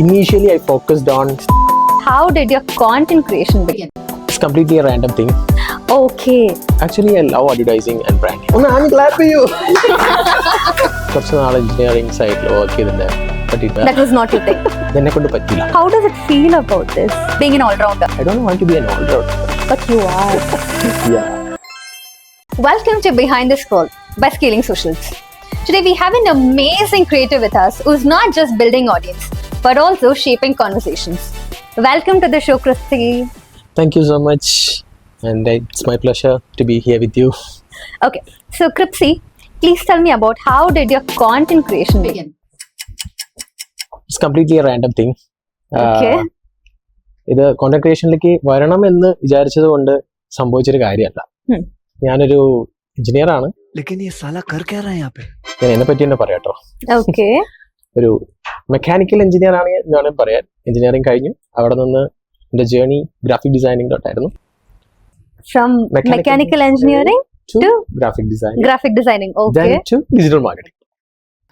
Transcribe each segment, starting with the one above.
Initially, I focused on. How did your content creation begin? It's completely a random thing. Okay. Actually, I love advertising and branding. I'm glad for you. കുറച്ച് നാൾ engineering സൈഡിൽ work ചെയ്തിട്ടുണ്ട്. That was not your thing. എന്നെ കൊണ്ട് പറ്റില്ല. How does it feel about this, being an all-rounder? I don't want to be an all-rounder. But you are. Yeah. Welcome to Behind the Scroll by Scaling Socials. Today we have an amazing creator with us who's not just building audience, but also shaping conversations. Welcome to the show, Kripsi. Thank you so much. And it's my pleasure to be here with you. Okay, so Kripsi, please tell me about how did your content creation begin? It's completely a random thing. Okay. ഇത് content ക്രിയേഷനിലേക്ക് വരണം എന്ന് വിചാരിച്ചത് കൊണ്ട് സംഭവിച്ചൊരു കാര്യമല്ല. ഞാനൊരു engineer ആണ്. ഞാൻ എന്നെ പറ്റി തന്നെ പറയാട്ടോ. Okay. ഒരു മെക്കാനിക്കൽ എഞ്ചിനീയർ ആണ് ഞാൻ പറയാൻ. എഞ്ചിനീയറിംഗ് കഴിഞ്ഞു. അവിടെ നിന്ന് എന്റെ ജേർണി ഗ്രാഫിക് ഡിസൈനിങ്ങിലോട്ടായിരുന്നു. From mechanical engineering to graphic designing. Graphic designing, okay. Then to digital marketing.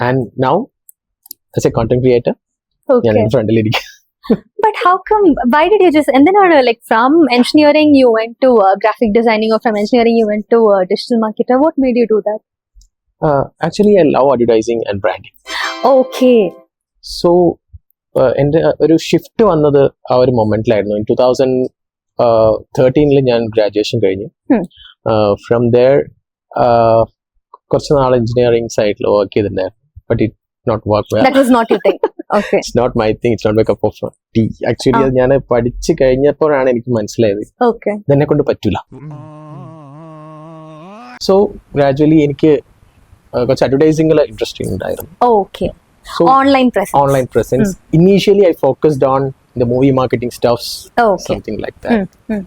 And now as a content creator, ഞാൻ Okay. ഫ്രണ്ടിൽ ഇരിക്കും. But how come, why did you just, and then like from engineering you went to graphic designing, or from engineering you went to digital marketer? What made you do that? Actually, I love advertising and branding. Okay. So എൻ്റെ ഒരു shift വന്നത് ആ ഒരു മൊമെന്റിലായിരുന്നു. 2013 ഞാൻ graduation കഴിഞ്ഞു. From there കുറച്ച് നാൾ engineering സൈഡിൽ വർക്ക് ചെയ്തിട്ടുണ്ടായിരുന്നു. But it not work well. That was not your thing. Okay. It's not my thing. It's not my cup of tea. Actually, അത് ഞാൻ പഠിച്ചു കഴിഞ്ഞപ്പോഴാണ് എനിക്ക് മനസ്സിലായത് Okay. ഇതെന്നെ കൊണ്ട് പറ്റൂല. സോ ഗ്രാജുവലി എനിക്ക് കുറച്ച് അഡ്വർടൈസിംഗിൽ ഇൻട്രസ്റ്റിംഗ് ഉണ്ടായിരുന്നു. Okay. So Online presence. online presence. Initially, I focused on the movie marketing stuffs, Okay. something like that. Mm.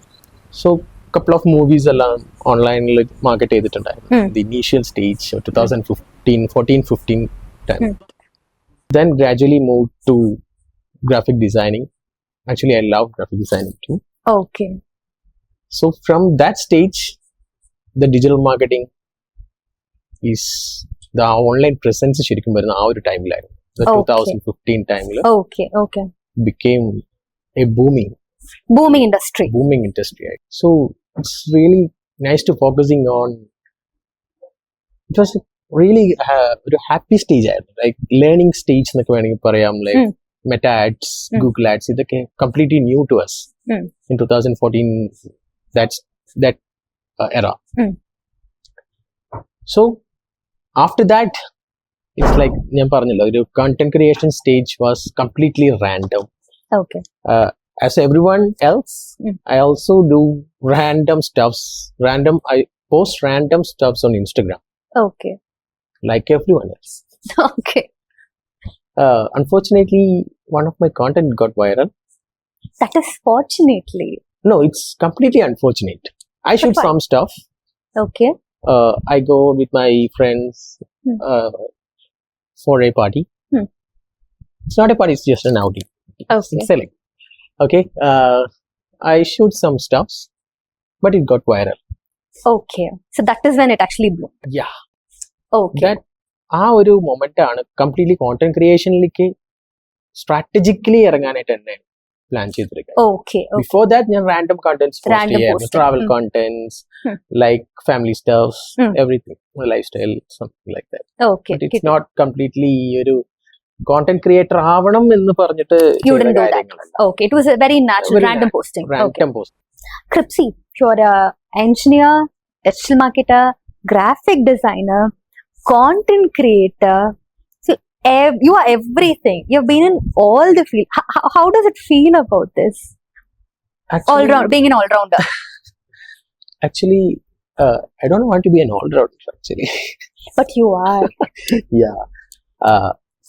So couple of movies എല്ലാം ഓൺലൈനിൽ മാർക്കറ്റ് ചെയ്തിട്ടുണ്ടായിരുന്നു. The initial stage of 2014-15 time. Then gradually moved to graphic designing. Actually, I love graphic designing too. Okay. So from that stage, the digital marketing is the online presence ശരിക്കും വരുന്ന ആ ഒരു ടൈമിലായിരുന്നു. The Okay. 2015 ടൈമിൽ Okay. Okay. became a booming Booming industry. industry. Right? So it's really nice to focusing on. It was really ഒരു happy stage ആയിരുന്നു. Like learning stage എന്നൊക്കെ വേണമെങ്കിൽ പറയാം. Like Meta ads, Google ads, ഇതൊക്കെ completely new to us in 2014. That's that era. So after that, it's like ഞാൻ പറഞ്ഞല്ലോ, ഒരു content creation stage was completely random. Okay. As everyone else, I also do random stuffs. I post random stuffs on Instagram, Okay. like everyone else. Okay. Unfortunately, one of my content got viral. That is fortunately. No, it's completely unfortunate. I shoot fine. some stuff. Okay. I go with my friends for a party. It's not a party, it's just an outing. Okay. It's selling. Okay. I shoot some stuffs, but it got viral. Okay. So that is when it actually blew. Yeah. Okay. That ആ ഒരു moment ആണ് completely content ക്രിയേഷനിലേക്ക് strategically ഇറങ്ങാനായിട്ട് തന്നെ plan ചെയ്തിരിക്കുന്നത്. Okay. Okay. Before that ഞാൻ random contents post Random ചെയ്യായിരുന്നു. posting. Travel contents like family stuffs, everything, lifestyle, something like that. Okay. But it's not completely ഒരു കോണ്ടന്റ് ക്രിയേറ്റർ ആവണം എന്ന് പറഞ്ഞിട്ട് You ചെയ്ത didn't do that. കാര്യങ്ങളല്ല. Okay. It was a very natural Very random posting. Okay. Random post. Kripsi, you're a engineer, digital marketer, graphic designer, content creator. So you are everything. You've been in all the field. How does it feel about this? All round, being an all rounder. Actually, I don't want to be an all-rounder actually. But you are. Yeah.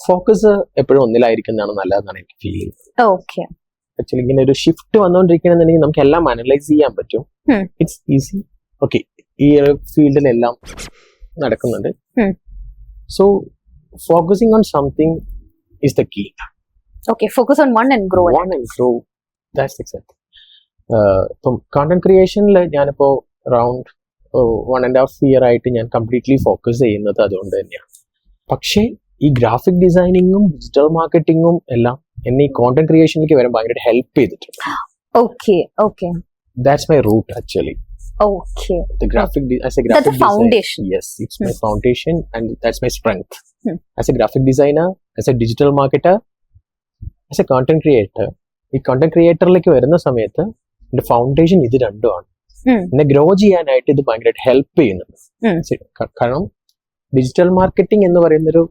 Focus എപ്പോഴും ഒന്നിലായിരിക്കുന്നതാണ് നല്ലതെന്നാണ് എനിക്ക് feel ചെയ്യുന്നത്. Okay. Actually ഇങ്ങനെ ഒരു shift വന്നുകൊണ്ടിരിക്കണമെന്നുണ്ടെങ്കിൽ നമുക്ക് എല്ലാം analyse ചെയ്യാൻ പറ്റും. It's easy. Okay, ഈ ഫീൽഡിലെല്ലാം നടക്കുന്നുണ്ട്. So focusing on something is the key. Okay. Focus on one and grow. One and grow. That's exactly. ഇപ്പം കോണ്ടന്റ് ക്രിയേഷനിൽ ഞാനിപ്പോൾ അറൗണ്ട് 1.5 year ആയിട്ട് ഞാൻ കംപ്ലീറ്റ്ലി ഫോക്കസ് ചെയ്യുന്നത് അതുകൊണ്ട് തന്നെയാണ്. പക്ഷേ ഈ ഗ്രാഫിക് ഡിസൈനിങ്ങും ഡിജിറ്റൽ മാർക്കറ്റിങ്ങും എല്ലാം എന്നെ ഈ കോണ്ടന്റ് ക്രിയേഷനിലേക്ക് വരാൻ ഭയങ്കരമായിട്ട് ഹെൽപ്പ് ചെയ്തിട്ടുണ്ട്. Okay. That's my root actually. Okay. The graphic as a graphic That's a foundation. Yes, it's my foundation and that's my strength. As a graphic designer, as a digital marketer, as a content creator. ഈ content ക്രിയേറ്ററിലേക്ക് വരുന്ന സമയത്ത് എന്റെ foundation ഇത് രണ്ടുമാണ്. എന്നെ grow ചെയ്യാനായിട്ട് ഇത് ഭയങ്കരമായിട്ട് ഹെൽപ്പ് ചെയ്യുന്നുണ്ട്. കാരണം ഡിജിറ്റൽ മാർക്കറ്റിംഗ് എന്ന് പറയുന്നൊരു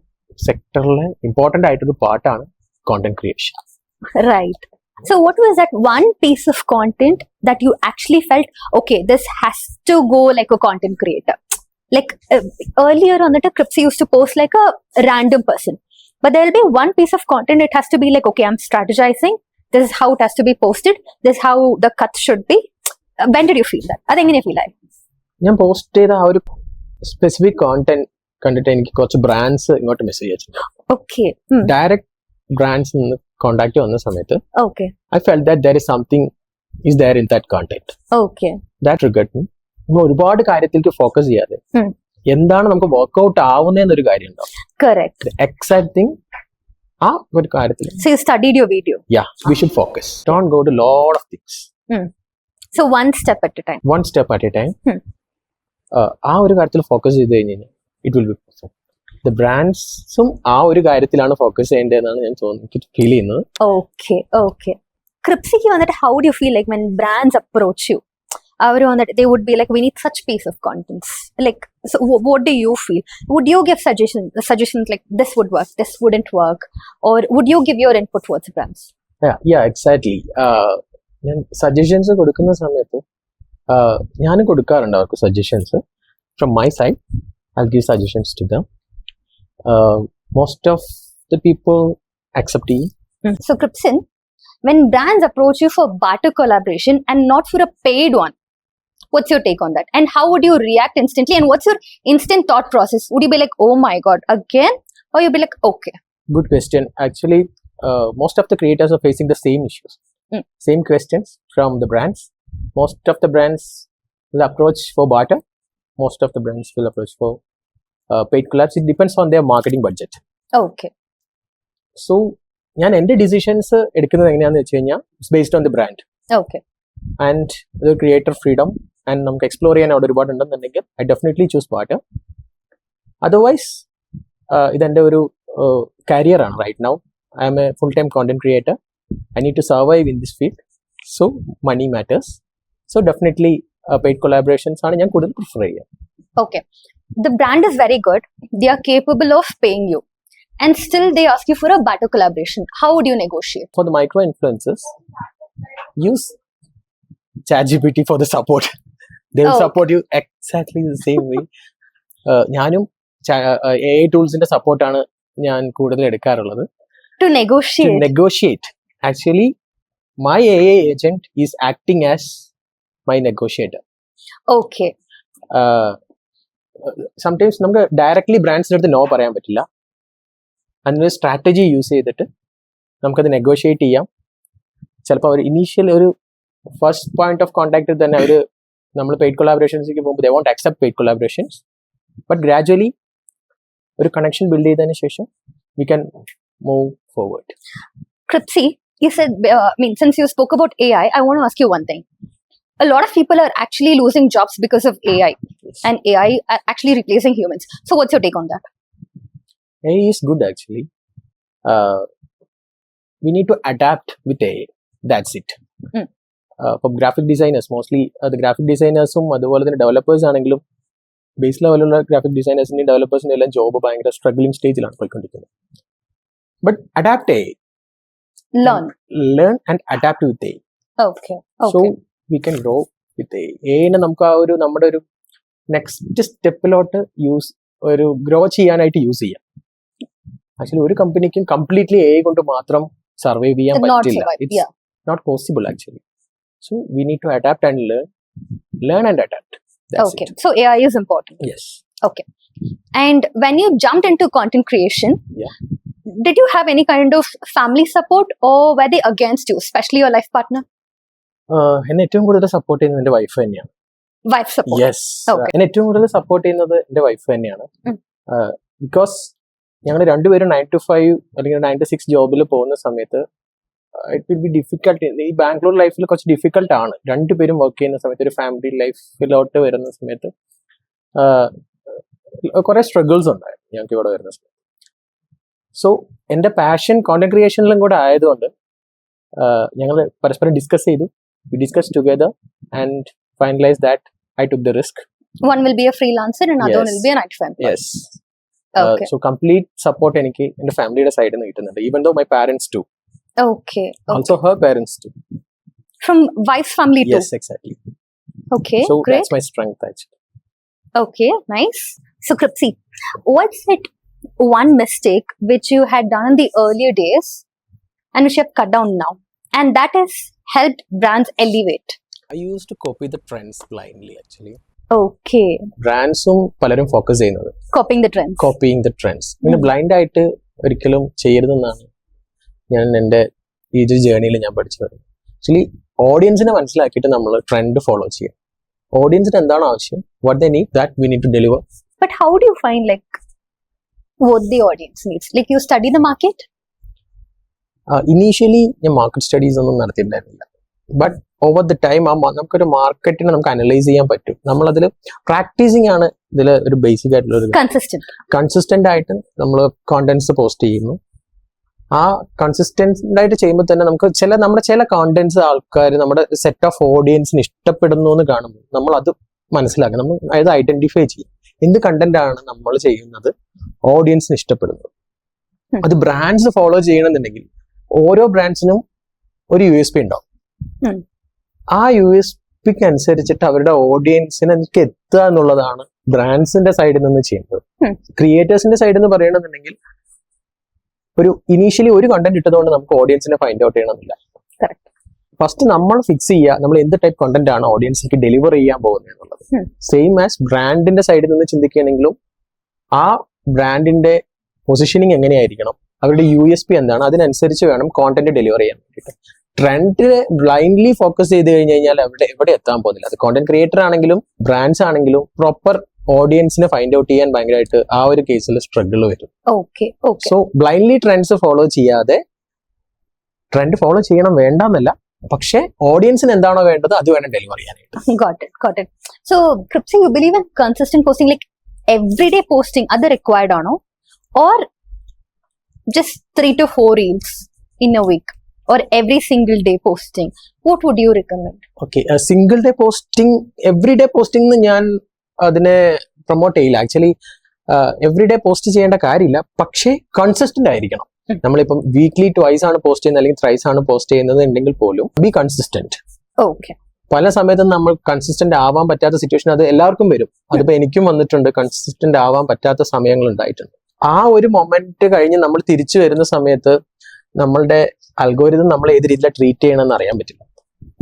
സെക്ടറിലെ ഇമ്പോർട്ടന്റ് ആയിട്ടൊരു പാർട്ടാണ് content creation. Right. So what was that one piece of content that you actually felt, okay, this has to go like a content creator? Like earlier on the Cripsy used to post like a random person. But there will be one piece of content, it has to be like, okay, I'm strategizing. This is how it has to be posted. This is how the cut should be. When did you feel that? അതെങ്ങനെ feel ആയി? ഞാൻ post ചെയ്ത ആ ഒരു specific content കണ്ടിട്ട് എനിക്ക് കുറച്ച് brands ഇങ്ങോട്ട് മെസ്സേജ് അയച്ചിട്ടുണ്ട്. Okay. ഡയറക്റ്റ് ബ്രാൻഡ്സ് നിന്ന് കോണ്ടാക്ട് വന്ന സമയത്ത് Okay. I felt that there is something is there in that content. Okay. That triggered me. നമ്മൾ ഒരുപാട് കാര്യത്തിലേക്ക് ഫോക്കസ് ചെയ്യാതെ എന്താണ് നമുക്ക് വർക്ക്ഔട്ട് ആവുന്നതെന്നൊരു കാര്യം ഉണ്ടാവും. Correct. എക്സാക്ട് തിങ് ആ ഒരു കാര്യത്തിൽ. So you studied your video. Yeah, we should focus. Don't go to lot of things. So one step at a time. One step at a time. ആ ഒരു കാര്യത്തിൽ ഫോക്കസ് ചെയ്ത് കഴിഞ്ഞാൽ it will be perfect. The ബ്രാൻഡ്സും ആ ഒരു കാര്യത്തിലാണ് focus ചെയ്യേണ്ടതെന്നാണ് ഞാൻ ഫീൽ ചെയ്യുന്നത്. Okay. Cripsyക്ക് വന്നിട്ട് how do you feel like when brands approach you? അവർ വന്നിട്ട് they would be like, we need such piece of contents. Like, so what do you feel? Would you give suggestions like this would work, this wouldn't work, or would you give your input towards brands? Yeah, exactly. ഞാൻ suggestions കൊടുക്കുന്ന സമയത്ത് ഞാൻ കൊടുക്കാറുണ്ട് അവർക്ക് suggestions. From my side I'll give suggestions to them. Most of the people accept it. So Cripson, when brands approach you for barter collaboration and not for a paid one, what's your take on that? And how would you react instantly? And what's your instant thought process? Would you be like, oh my god, again? Or you'd be like, okay. Good question. Actually, most of the creators are facing the same issues. Same questions from the brands. Most of the brands will approach for barter. Most of the brands will approach for paid collabs. It depends on their marketing budget. Okay. So, ഞാൻ എൻ്റെ decisions എടുക്കുന്നത് എങ്ങനെയാണെന്ന് വെച്ച് കഴിഞ്ഞാൽ it's based on the brand. Okay. And ഇത് creator freedom and നമുക്ക് explore ചെയ്യാൻ അവിടെ ഒരുപാട് ഉണ്ടെന്നുണ്ടെങ്കിൽ I definitely choose barter. Otherwise ഇതെൻ്റെ ഒരു കരിയറാണ് right now. I am a full time content creator. I need to survive in this field. So, money matters. So, definitely paid collaborations ആണ് ഞാൻ കൂടുതൽ പ്രിഫർ ചെയ്യുക. Okay. The brand is very good. They are capable of paying you. And still they ask you for a barter collaboration. How would you negotiate? For the micro influencers, use ChatGPT for the support. They will support you exactly the same way. ഞാനും AI ടൂൾസിന്റെ സപ്പോർട്ടാണ് ഞാൻ കൂടുതൽ എടുക്കാറുള്ളത്. To negotiate. Actually, my AI agent is acting as my negotiator. Okay. Sometimes നമുക്ക് directly ബ്രാൻഡ്സിൻ്റെ അടുത്ത് no പറയാൻ പറ്റില്ല. അതിനൊരു സ്ട്രാറ്റജി യൂസ് ചെയ്തിട്ട് നമുക്കത് നെഗോഷിയേറ്റ് ചെയ്യാം. ചിലപ്പോൾ അവർ ഇനീഷ്യൽ ഒരു ഫസ്റ്റ് പോയിന്റ് ഓഫ് കോൺടാക്റ്റിൽ തന്നെ അവർ നമ്മൾ പെയ്ഡ് കൊളാബറേഷൻസിലേക്ക് പോകുമ്പോൾ ദേ won't accept paid collaborations. But gradually ഒരു കണക്ഷൻ ബിൽഡ് ചെയ്തതിന് ശേഷം we can move forward. Cripsy, you said, since you spoke about AI, I want to ask you one thing. A lot of people are actually losing jobs because of AI. Yes. And AI are actually replacing humans. So what's your take on that? AI is good actually. We need to adapt with AI. That's it. For graphic designers, mostly the graphic designers അതുപോലെ തന്നെ developers ആണെങ്കിലും base ലെവലുള്ള graphic ഡിസൈനേഴ്സിൻ്റെയും ഡെവലപ്പേഴ്സിൻ്റെ എല്ലാം job ഭയങ്കര struggling സ്റ്റേജിലാണ് പോയിക്കൊണ്ടിരിക്കുന്നത്. But adapt AI. Learn and adapt with AI. Okay. So we can grow with AI. AI നമുക്ക് ആ ഒരു നമ്മുടെ ഒരു നെക്സ്റ്റ് സ്റ്റെപ്പിലോട്ട് ഒരു ഗ്രോ ചെയ്യാനായിട്ട് യൂസ് ചെയ്യാം. ആക്ച്വലി ഒരു കമ്പനിക്കും കംപ്ലീറ്റ്ലി AI കൊണ്ട് മാത്രം സർവൈവ് ചെയ്യാൻ പറ്റില്ല. It's not possible actually. So we need to adapt and learn and adapt. Okay. So AI is important. Yes. Okay. And when you jumped into content creation, Yeah. did you have any kind of family support, or were they against you, especially your life partner? എന്നെ ഏറ്റവും കൂടുതൽ support ചെയ്യുന്നത് എൻ്റെ wife തന്നെയാണ്. Wife support. Yes. Okay. എന്നെ ഏറ്റവും കൂടുതൽ support ചെയ്യുന്നത് എൻ്റെ വൈഫ് തന്നെയാണ്. ബിക്കോസ് ഞങ്ങൾ രണ്ടുപേരും 9 to 5 അല്ലെങ്കിൽ 9 to 6 ജോബിൽ പോകുന്ന സമയത്ത് ഇറ്റ് വിൽ ബി ഡിഫിക്കൽട്ട്. ഈ ബാംഗ്ലൂർ ലൈഫിൽ കുറച്ച് ഡിഫിക്കൽട്ട് ആണ്. രണ്ടുപേരും വർക്ക് ചെയ്യുന്ന സമയത്ത്, ഒരു ഫാമിലി ലൈഫിലോട്ട് വരുന്ന സമയത്ത് കുറെ സ്ട്രഗിൾസ് ഉണ്ടായിരുന്നു ഞങ്ങൾക്ക് ഇവിടെ വരുന്ന സമയത്ത്. സോ എൻ്റെ പാഷൻ കോണ്ടന്റ് ക്രിയേഷനിലും കൂടെ ആയതുകൊണ്ട് ഞങ്ങൾ പരസ്പരം ഡിസ്കസ് ചെയ്തു. We discuss together and finalise that I took the risk. One will be a freelancer and other one will be a 9 to 5. Yes. Okay. So complete support എനിക്ക് എൻ്റെ ഫാമിലിയുടെ സൈഡിൽ നിന്ന് കിട്ടുന്നുണ്ട്. Even though my parents too. Okay. Also her parents too. From wife's family too? Yes, exactly. Okay, so great. That's my strength actually. Okay, nice. So Kripsi, what's that one mistake which you had done in the earlier days and which you have cut down now, and that has helped brands elevate? I used to copy the trends blindly actually. Okay. ബ്രാൻഡ്സും പലരും focus ചെയ്യുന്നത് Copying the trends. Copying the trends. ഇങ്ങനെ blind ആയിട്ട് ഒരിക്കലും ചെയ്യരുതെന്നാണ് ഞാൻ എൻ്റെ ഈ ഒരു ജേർണിയിൽ ഞാൻ പഠിച്ചത്. ആക്ച്വലി ഓഡിയൻസിനെ മനസ്സിലാക്കിയിട്ട് നമ്മൾ ട്രെൻഡ് ഫോളോ ചെയ്യാം. ഓഡിയൻസിന് എന്താണ് ആവശ്യം, what they need, that we need to deliver. But how do you find like what the audience needs? Like you study the market? Initially ഞാൻ മാർക്കറ്റ് സ്റ്റഡീസ് ഒന്നും നടത്തിയിട്ടുണ്ടായിരുന്നില്ല. ബട്ട് ഓവർ ദ ടൈം നമുക്കൊരു മാർക്കറ്റിനെ നമുക്ക് analyse ചെയ്യാൻ പറ്റും. നമ്മളതിൽ practising ആണ് ഇതിൽ ഒരു ബേസിക് ആയിട്ടുള്ള ഒരു കൺസിസ്റ്റന്റ് ആയിട്ട് നമ്മൾ കോണ്ടന്റ്സ് പോസ്റ്റ് ചെയ്യുന്നു. ആ കൺസിസ്റ്റന്റ് ആയിട്ട് ചെയ്യുമ്പോൾ തന്നെ നമുക്ക് നമ്മുടെ ചില കോണ്ടന്റ്സ് ആൾക്കാർ നമ്മുടെ സെറ്റ് ഓഫ് ഓഡിയൻസിന് ഇഷ്ടപ്പെടുന്നു എന്ന് കാണുമ്പോൾ നമ്മൾ അത് മനസ്സിലാക്കണം. നമ്മൾ അതായത് ഐഡന്റിഫൈ ചെയ്യും എന്ത് കണ്ടന്റ് ആണ് നമ്മൾ ചെയ്യുന്നത് ഓഡിയൻസിന് ഇഷ്ടപ്പെടുന്നത്. അത് ബ്രാൻഡ്സ് ഫോളോ ചെയ്യണമെന്നുണ്ടെങ്കിൽ ഓരോ ബ്രാൻഡ്സിനും ഒരു USP ഉണ്ടാവും. ആ USPക്ക് അനുസരിച്ചിട്ട് അവരുടെ ഓഡിയൻസിനെ എത്തുക എന്നുള്ളതാണ് ബ്രാൻഡ്സിന്റെ സൈഡിൽ നിന്ന് ചെയ്യുന്നത്. ക്രിയേറ്റേഴ്സിന്റെ സൈഡിൽ നിന്ന് പറയണമെന്നുണ്ടെങ്കിൽ ഒരു ഇനീഷ്യലി ഒരു കണ്ടന്റ് ഇട്ടതുകൊണ്ട് നമുക്ക് ഓഡിയൻസിനെ ഫൈൻഡ് ഔട്ട് ചെയ്യണമെന്നില്ല. ഫസ്റ്റ് നമ്മൾ ഫിക്സ് ചെയ്യുക നമ്മൾ എന്ത് ടൈപ്പ് കണ്ടന്റ് ആണ് ഓഡിയൻസിലേക്ക് ഡെലിവർ ചെയ്യാൻ പോകുന്നത് എന്നുള്ളത്. സെയിം ആസ് ബ്രാൻഡിന്റെ സൈഡിൽ നിന്ന് ചിന്തിക്കുകയാണെങ്കിലും ആ ബ്രാൻഡിന്റെ പൊസിഷനിങ് എങ്ങനെയായിരിക്കണം, അവരുടെ USP എന്താണ്, അതിനനുസരിച്ച് വേണം കോണ്ടന്റ് ഡെലിവർ ചെയ്യാൻ വേണ്ടിയിട്ട്. ട്രെൻഡിനെ ബ്ലൈൻഡ്ലി ഫോക്കസ് ചെയ്ത് കഴിഞ്ഞ് കഴിഞ്ഞാൽ എവിടെ എത്താൻ പോകുന്നില്ല. അത് കോണ്ടന്റ് ക്രിയേറ്റർ ആണെങ്കിലും ബ്രാൻഡ്സ് ആണെങ്കിലും പ്രോപ്പർ ഓഡിയൻസിനെ ഫൈൻഡ് ഔട്ട് ചെയ്യാൻ ഭയങ്കരമായിട്ട് ആ ഒരു കേസിൽ സ്ട്രഗിൾ വരും. സോ ബ്ലൈൻഡ്ലി ട്രെൻഡ്സ് ഫോളോ ചെയ്യാതെ, ട്രെൻഡ് ഫോളോ ചെയ്യണം വേണ്ടെന്നല്ല, പക്ഷേ ഓഡിയൻസിന് എന്താണോ വേണ്ടത് അത് വേണം ഡെലിവർ ചെയ്യാനായിട്ട്. Got it. So Kripsi, you believe in consistent posting, like everyday posting, അത് required ആണോ, or just 3 to 4 reels in a week, or every single day posting? What would you recommend? Okay, single day posting, every day posting ഞാൻ അതിനെ promote ചെയ്യില്ല. Actually every day post ചെയ്യേണ്ട കാര്യമില്ല, പക്ഷേ consistent ആയിരിക്കണം. നമ്മളിപ്പം വീക്ക്ലി ട്വൈസ് ആണ് post ചെയ്യുന്നത് അല്ലെങ്കിൽ ത്രൈസ് ആണ് പോസ്റ്റ് ചെയ്യുന്നത് ഉണ്ടെങ്കിൽ പോലും ബി കൺസിസ്റ്റന്റ്. പല സമയത്തും നമ്മൾ കൺസിസ്റ്റന്റ് ആവാൻ പറ്റാത്ത സിറ്റുവേഷൻ അത് എല്ലാവർക്കും വരും. അതിപ്പോ എനിക്കും വന്നിട്ടുണ്ട്, കൺസിസ്റ്റന്റ് ആവാൻ പറ്റാത്ത സമയങ്ങൾ ഉണ്ടായിട്ടുണ്ട്. ആ ഒരു മൊമെന്റ് കഴിഞ്ഞ് നമ്മൾ തിരിച്ചു വരുന്ന സമയത്ത് നമ്മളുടെ അൽഗോരിതം നമ്മൾ ഏത് രീതിയിലാണ് ട്രീറ്റ് ചെയ്യണമെന്ന് അറിയാൻ പറ്റില്ല.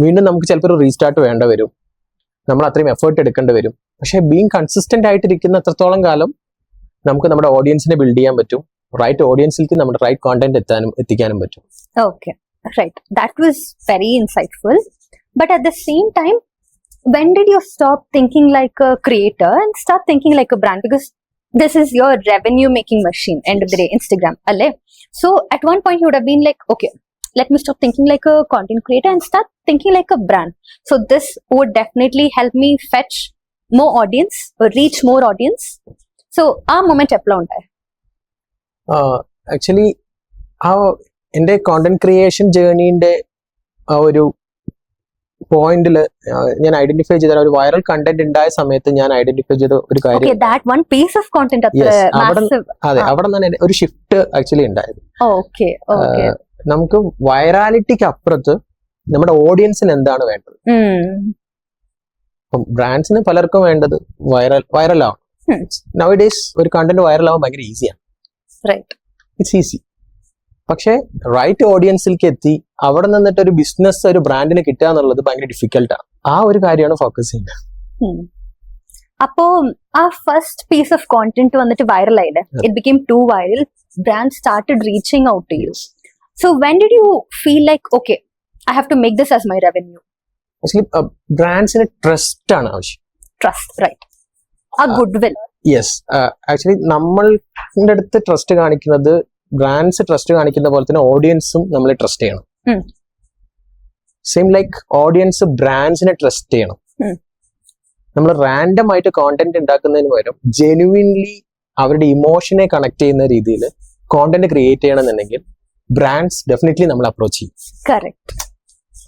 വീണ്ടും നമുക്ക് ചിലപ്പോൾ ഒരു റീസ്റ്റാർട്ട് വേണ്ട വരും, നമ്മൾ അത്രയും എഫേർട്ട് എടുക്കേണ്ടി വരും. പക്ഷേ ബീങ് കൺസിസ്റ്റന്റ് ആയിട്ടിരിക്കുന്ന അത്രത്തോളം കാലം നമുക്ക് നമ്മുടെ ഓഡിയൻസിനെ ബിൽഡ് ചെയ്യാൻ പറ്റും. റൈറ്റ് ഓഡിയൻസിലേക്ക് നമ്മുടെ റൈറ്റ് കോണ്ടന്റ് എത്തിക്കാനും പറ്റും. Okay, right. That was very insightful. But at the same time, when did you stop thinking like a creator and start thinking like a brand? Because this is your revenue making machine, end of the day, Instagram, alle. So at one point you would have been like, okay, let me stop thinking like a content creator and start thinking like a brand. So this would definitely help me fetch more audience or reach more audience. So ആ moment എപ്പോഴും ഉണ്ടായി? Actually ആ എൻ്റെ content creation ജേർണീന്റെ ആ ഒരു പോയിന്റിൽ ഞാൻ identify ചെയ്ത ഒരു വൈറൽ കണ്ടന്റ് ഉണ്ടായ സമയത്ത് ഞാൻ ഐഡന്റിഫൈ ചെയ്ത ഒരു കാര്യം, അതെ, അവിടെ നിന്നാണ് ഒരു ഷിഫ്റ്റ് ആക്ച്വലി ഉണ്ടായത്. നമുക്ക് വൈറാലിറ്റിക്ക് അപ്പുറത്ത് നമ്മുടെ ഓഡിയൻസിന് എന്താണ് വേണ്ടത്. ബ്രാൻഡ്സിന് പലർക്കും വേണ്ടത് വൈറൽ ആവും. നൗഡേയ്സ് ഒരു കണ്ടന്റ് വൈറൽ ആവാൻ ഭയങ്കര ഈസിയാണ്, ഇറ്റ്സ് ഈസി. പക്ഷേ റൈറ്റ് ഓഡിയൻസിലേക്ക് എത്തി അവിടെ നിന്നിട്ട് ഒരു ബിസിനസ് ഒരു ബ്രാൻഡിന് കിട്ടുക എന്നുള്ളത് ഭയങ്കര ഡിഫിക്കൽട്ടാണ്. ആ ഒരു കാര്യമാണ് ഫോക്കസ് ചെയ്യുന്നത്. അപ്പോ ആ ഫസ്റ്റ് പീസ് ഓഫ് കോണ്ടന്റ് വന്നിട്ട് വൈറൽ ആയില്ലേ, it became to viral, brand started reaching out to you. So when did you feel like okay I have to make this as my revenue? Actually ബ്രാൻഡ്സിന് trust ആണ് ആവശ്യം. Trust, right, ആ good will. Yes, actually നമ്മളുടെ അടുത്ത് trust കാണിക്കുന്നത് brands trust കാണിക്കുന്ന പോലെ തന്നെ ഓഡിയൻസും നമ്മളെ ട്രസ്റ്റ് ചെയ്യണം. സെയിം ലൈക്ക് ഓഡിയൻസ് ബ്രാൻഡ്സിനെ ട്രസ്റ്റ് ചെയ്യണം. നമ്മൾ റാൻഡം ആയിട്ട് കോണ്ടന്റ് ഉണ്ടാക്കുന്നതിന് പകരം ജെനുവിൻലി അവരുടെ ഇമോഷനെ കണക്ട് ചെയ്യുന്ന രീതിയിൽ കോണ്ടന്റ് ക്രിയേറ്റ് ചെയ്യണമെന്നുണ്ടെങ്കിൽ ബ്രാൻഡ്സ് ഡെഫിനറ്റ്ലി നമ്മൾ അപ്രോച്ച് ചെയ്യും. കറക്റ്റ്.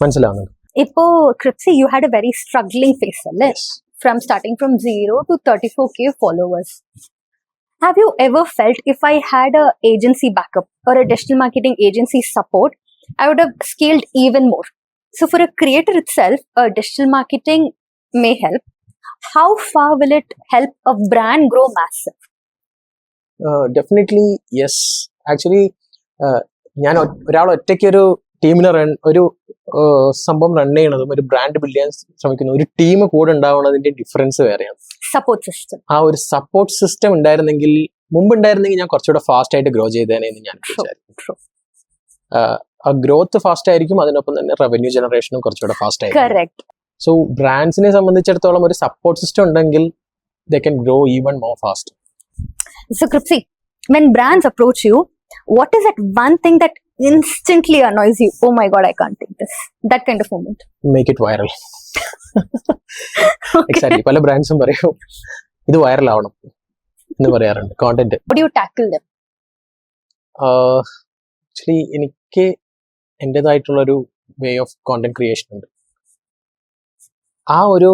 മനസ്സിലാവുന്നത്? ഇപ്പോ ക്രിപ്സി, you had a very struggling phase അല്ലേ? From starting from 0 to 34K followers. Have you ever felt, if I had a agency backup or a digital marketing agency support, I would have scaled even more? So for a creator itself, digital marketing may help. How far will it help a brand grow massive? Definitely yes. Actually, ഞാൻ ഒരാൾ ഒറ്റയ്ക്ക് ഒരു ടീമിനെ ഒരു സംഭവം run ചെയ്യണതും ഒരു brand build ചെയ്യാൻ ശ്രമിക്കുന്ന ഒരു ടീം കൂടെ ഉണ്ടാവുന്നതിന്റെ ഡിഫറൻസ് വേറെയാണ്. Support system. ആ ഒരു സപ്പോർട്ട് സിസ്റ്റം മുമ്പ് ഉണ്ടായിരുന്നെങ്കിൽ ഞാൻ കുറച്ചുകൂടെ ഫാസ്റ്റ് ആയിട്ട് ഗ്രോ ചെയ്തേനെ എന്ന് ഞാൻ വിചാരിച്ചു. ആ ഗ്രോത്ത് ഫാസ്റ്റ് ആയിരിക്കും, അതിനൊപ്പം തന്നെ റവന്യൂ ജനറേഷനും കുറച്ചുകൂടെ ഫാസ്റ്റ് ആയിരിക്കും. സോ ബ്രാൻഡ്സിനെ സംബന്ധിച്ചിടത്തോളം ഒരു സപ്പോർട്ട് സിസ്റ്റം ഉണ്ടെങ്കിൽ they can grow even more fast. So Kripsi, when brands approach you, what is that one thing that instantly annoys you? Oh my god, I can't take this. That kind of moment. Make it viral. Exactly. പല ബ്രാൻഡ്സും പറയും ഇത് viral ആവണം എന്ന് പറയാറുണ്ട്. Content. How do you tackle them? Actually എനിക്ക് എൻ്റെതായിട്ടുള്ളൊരു way of content creation ഉണ്ട്. ആ ഒരു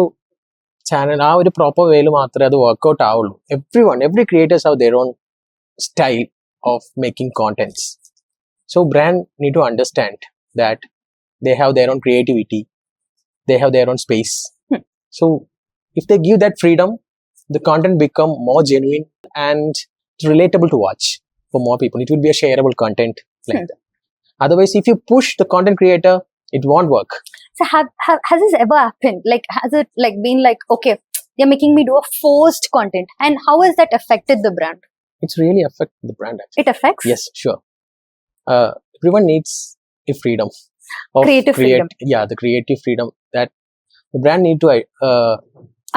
ചാനൽ ആ ഒരു പ്രോപ്പർ വേയിൽ മാത്രമേ അത് വർക്ക്ഔട്ട് ആവുള്ളൂ. Every creators have their own style of making contents. So brand need to understand that they have their own creativity, they have their own space. So if they give that freedom, the content become more genuine and relatable to watch for more people. It will be a shareable content like that. Otherwise, if you push the content creator, it won't work. So has this ever happened? Like, has it like been like, okay, they're making me do a forced content, and how has that affected the brand? It's really affected the brand actually. It affects? Yes, sure. Everyone needs a freedom of creative freedom. Yeah, the creative freedom that the brand need to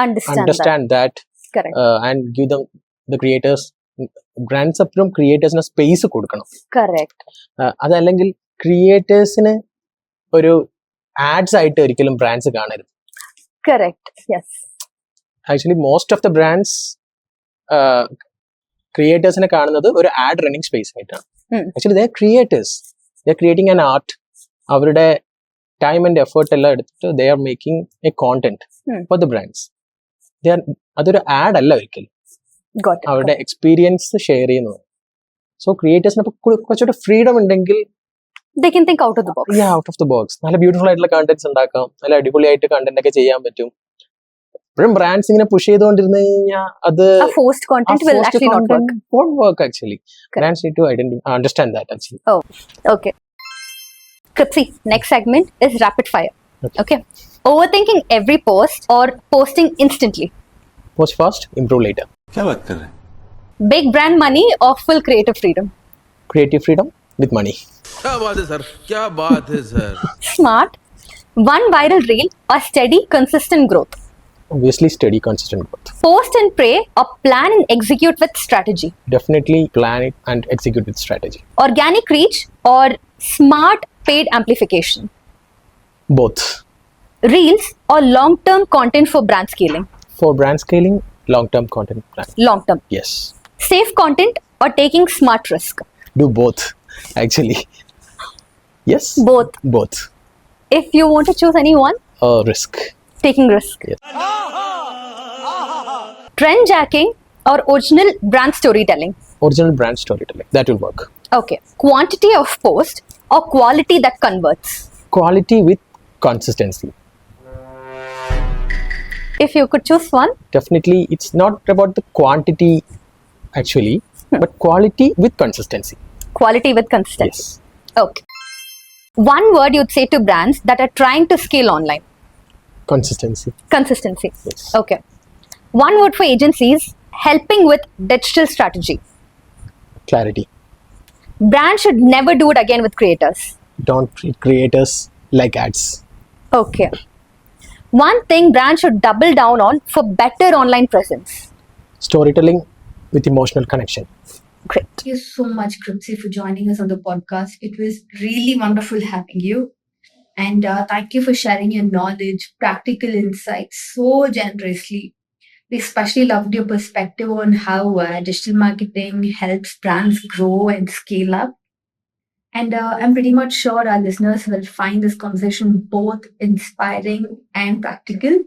understand that. Correct. And give them the creators, brands appuram creators na space കൊടുക്കണം. Correct. അതല്ലെങ്കിൽ ക്രിയേറ്റേഴ്സിന് ഒരു ads ആയിട്ട് ഒരിക്കലും brands കാണരുത്. Correct. Yes. Actually most of the brands ക്രിയേറ്റേഴ്സിനെ കാണുന്നത് ഒരു add running space ആയിട്ടാണ്. Actually they creators, they creating an art. അവരുടെ ടൈം ആൻഡ് എഫേർട്ട് എല്ലാം എടുത്തിട്ട് they are making A content for the brands. അതൊരു ആഡ് അല്ല ഒരിക്കലും, അവരുടെ എക്സ്പീരിയൻസ് ഷെയർ ചെയ്യുന്നത്. സോ ക്രിയേറ്റേഴ്സിന് കുറച്ചുകൂടെ ഫ്രീഡം ഉണ്ടെങ്കിൽ they can think out of the box. Yeah, out of the box. നല്ല ബ്യൂട്ടിഫുൾ ആയിട്ടുള്ള കണ്ടന്റ്സ് ഉണ്ടാക്കാം, നല്ല അടിപൊളിയായിട്ട് കണ്ടന്റ് ഒക്കെ ചെയ്യാൻ പറ്റും. ഇപ്പോഴും ബ്രാൻഡ്സ് ഇങ്ങനെ പുഷ് ചെയ്തുകൊണ്ടിരുന്നു കഴിഞ്ഞാൽ അത് forced content will actually not work. Won't work actually. Brands need to understand that actually. Oh, okay. Kripsi, next segment is rapid fire. Okay. Overthinking every post or posting instantly? Post fast, improve later. क्या बात कर रहे हैं? Big brand money or full creative freedom? Creative freedom with money. क्या बात है sir, क्या बात है sir. Smart. One viral reel or steady consistent growth? Obviously steady consistent growth. Post and pray or plan and execute with strategy? Definitely plan it and execute with strategy. Organic reach or smart paid amplification? Both. Reels or long-term content for brand scaling? For brand scaling, long-term content plan. Long-term. Yes. Safe content or taking smart risk? Do both actually. Yes. Both. If you want to choose any one? Risk. Taking risk. Yes. Trend jacking or original brand storytelling? Original brand storytelling. That will work. Okay. Quantity of post or quality that converts? Quality with consistency. If you could choose one? Definitely it's not about the quantity actually, but quality with consistency. Quality with consistency. Yes. Okay. One word you'd say to brands that are trying to scale online? Consistency. Consistency. Yes. Okay. One word for agencies helping with digital strategy? Clarity. Brands should never do it again with creators. Don't treat creators like ads. Okay. One thing brands should double down on for better online presence? Storytelling with emotional connection. Great. Thank you so much, Kripsi, for joining us on the podcast. It was really wonderful having you. And thank you for sharing your knowledge, practical insights so generously. We especially loved your perspective on how digital marketing helps brands grow and scale up. And I'm pretty much sure our listeners will find this conversation both inspiring and practical.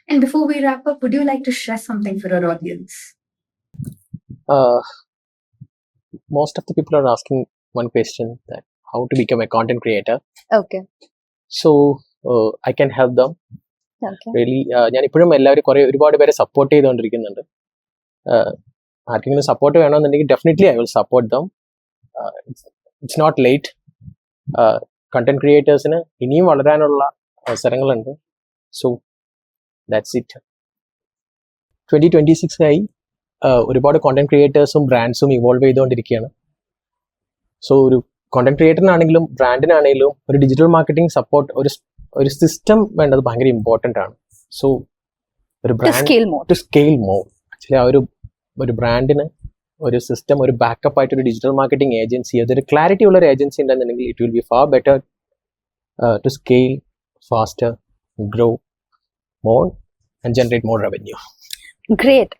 And before we wrap up, would you like to share something for our audience? Uh, most of the people are asking one question, that how to become a content creator. Okay. So I can help them. Okay. Really ഞാൻ ഇപ്പോഴും എല്ലാവരും ഒരുപാട് പേരെ support ചെയ്തുകൊണ്ടിരിക്കുന്നുണ്ട്. ആർക്കെങ്കിലും support വേണമെന്നുണ്ടെങ്കിൽ definitely I will support them. It's not late. Content ക്രിയേറ്റേഴ്സിന് ഇനിയും വളരാനുള്ള അവസരങ്ങളുണ്ട്. So that's it. 2026 ആയി ഒരുപാട് കോണ്ടന്റ് ക്രിയേറ്റേഴ്സും ബ്രാൻഡ്സും ഇവോൾവ് ചെയ്തുകൊണ്ടിരിക്കുകയാണ്. സോ ഒരു കോണ്ടന്റ് ക്രിയേറ്ററിനാണെങ്കിലും ബ്രാൻഡിനാണെങ്കിലും ഒരു ഡിജിറ്റൽ മാർക്കറ്റിംഗ് സപ്പോർട്ട്, ഒരു സിസ്റ്റം വേണ്ടത് ഭയങ്കര ഇമ്പോർട്ടൻ്റ് ആണ്. സോ ഒരു brand to scale more, actually ആ ഒരു ബ്രാൻഡിന് ഒരു സിസ്റ്റം, ഒരു ബാക്കപ്പ് ആയിട്ട് ഒരു ഡിജിറ്റൽ മാർക്കറ്റിംഗ് ഏജൻസി, അതൊരു ക്ലാരിറ്റി ഉള്ള ഒരു ഏജൻസി ഉണ്ടെന്നുണ്ടെങ്കിൽ it will B far better to scale faster, grow more and generate more revenue. Great.